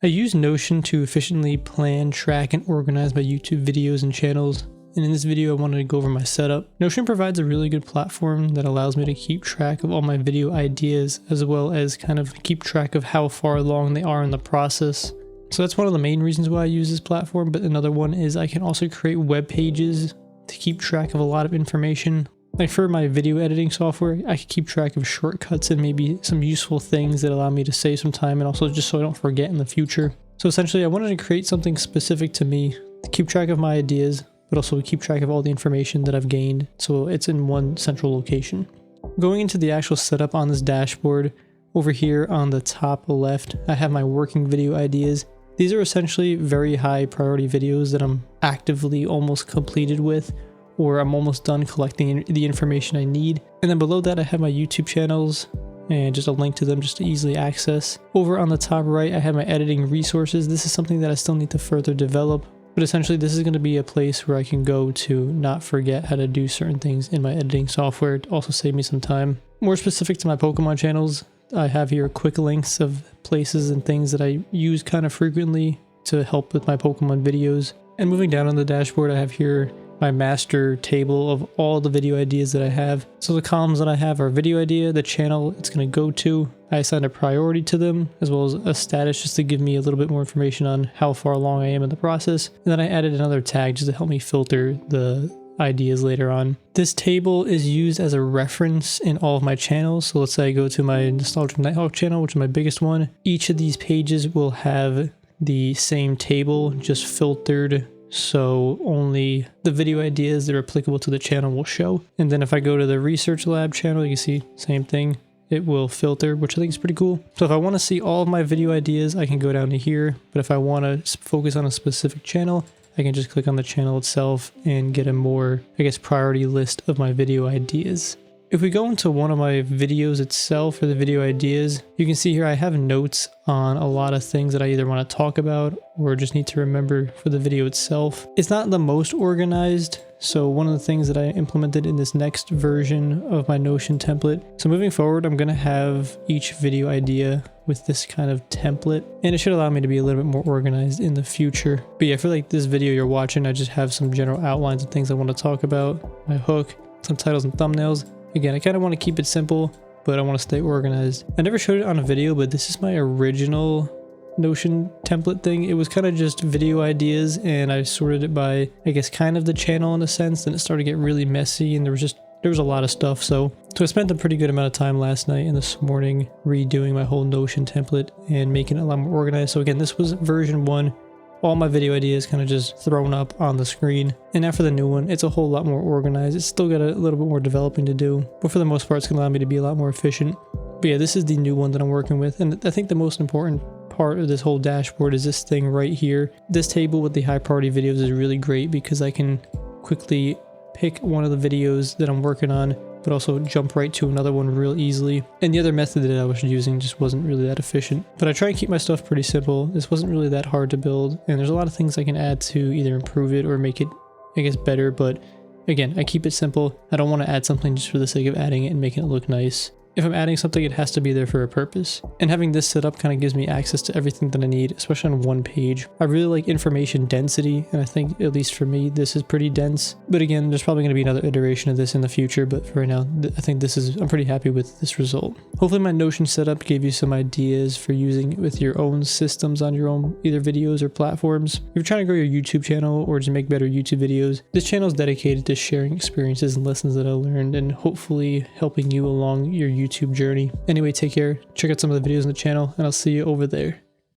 I use Notion to efficiently plan, track, and organize my YouTube videos and channels. And in this video, I wanted to go over my setup. Notion provides a really good platform that allows me to keep track of all my video ideas, as well as kind of keep track of how far along they are in the process. So that's one of the main reasons why I use this platform, but another one is I can also create web pages to keep track of a lot of information. Like for my video editing software, I can keep track of shortcuts and maybe some useful things that allow me to save some time and also just so I don't forget in the future. So essentially I wanted to create something specific to me to keep track of my ideas, but also keep track of all the information that I've gained so it's in one central location. Going into the actual setup on this dashboard, over here on the top left, I have my working video ideas. These are essentially very high priority videos that I'm actively almost completed with, or I'm almost done collecting the information I need. And then below that I have my YouTube channels and just a link to them just to easily access. Over on the top right I have my editing resources. This is something that I still need to further develop, but essentially this is going to be a place where I can go to not forget how to do certain things in my editing software to also save me some time. More specific to my Pokemon channels, I have here quick links of places and things that I use kind of frequently to help with my Pokemon videos. And moving down on the dashboard I have here my master table of all the video ideas that I have. So the columns that I have are video idea, the channel it's going to go to. I assigned a priority to them as well as a status just to give me a little bit more information on how far along I am in the process. And then I added another tag just to help me filter the ideas later on. This table is used as a reference in all of my channels. So let's say I go to my Nostalgic Nighthawk channel, which is my biggest one. Each of these pages will have the same table just filtered, so only the video ideas that are applicable to the channel will show. And then if I go to the research lab channel, you can see same thing. It will filter, which I think is pretty cool. So if I want to see all of my video ideas, I can go down to here. But if I want to focus on a specific channel, I can just click on the channel itself and get a more, I guess, priority list of my video ideas. If we go into one of my videos itself or the video ideas, you can see here I have notes on a lot of things that I either want to talk about or just need to remember for the video itself. It's not the most organized, so one of the things that I implemented in this next version of my Notion template. So moving forward, I'm going to have each video idea with this kind of template, and it should allow me to be a little bit more organized in the future. But yeah, for like this video you're watching, I just have some general outlines and things I want to talk about, my hook, some titles and thumbnails. Again, I kind of want to keep it simple, but I want to stay organized. I never showed it on a video, but this is my original Notion template thing. It was kind of just video ideas, and I sorted it by, I guess, kind of the channel in a sense. Then it started to get really messy, and there was a lot of stuff. So I spent a pretty good amount of time last night and this morning redoing my whole Notion template and making it a lot more organized. So again, this was version 1. All my video ideas kind of just thrown up on the screen. And now for the new one, it's a whole lot more organized. It's still got a little bit more developing to do, but for the most part, it's going to allow me to be a lot more efficient. But yeah, this is the new one that I'm working with. And I think the most important part of this whole dashboard is this thing right here. This table with the high priority videos is really great because I can quickly pick one of the videos that I'm working on, but also jump right to another one real easily. And the other method that I was using just wasn't really that efficient. But I try and keep my stuff pretty simple. This wasn't really that hard to build, and there's a lot of things I can add to either improve it or make it, I guess, better. But again, I keep it simple. I don't want to add something just for the sake of adding it and making it look nice. If I'm adding something, it has to be there for a purpose. And having this set up kind of gives me access to everything that I need, especially on one page. I really like information density, and I think, at least for me, this is pretty dense. But again, there's probably going to be another iteration of this in the future, but for right now, I think I'm pretty happy with this result. Hopefully my Notion setup gave you some ideas for using it with your own systems on your own, either videos or platforms. If you're trying to grow your YouTube channel or just make better YouTube videos, this channel is dedicated to sharing experiences and lessons that I learned and hopefully helping you along your YouTube journey. Anyway, take care, check out some of the videos on the channel, and I'll see you over there.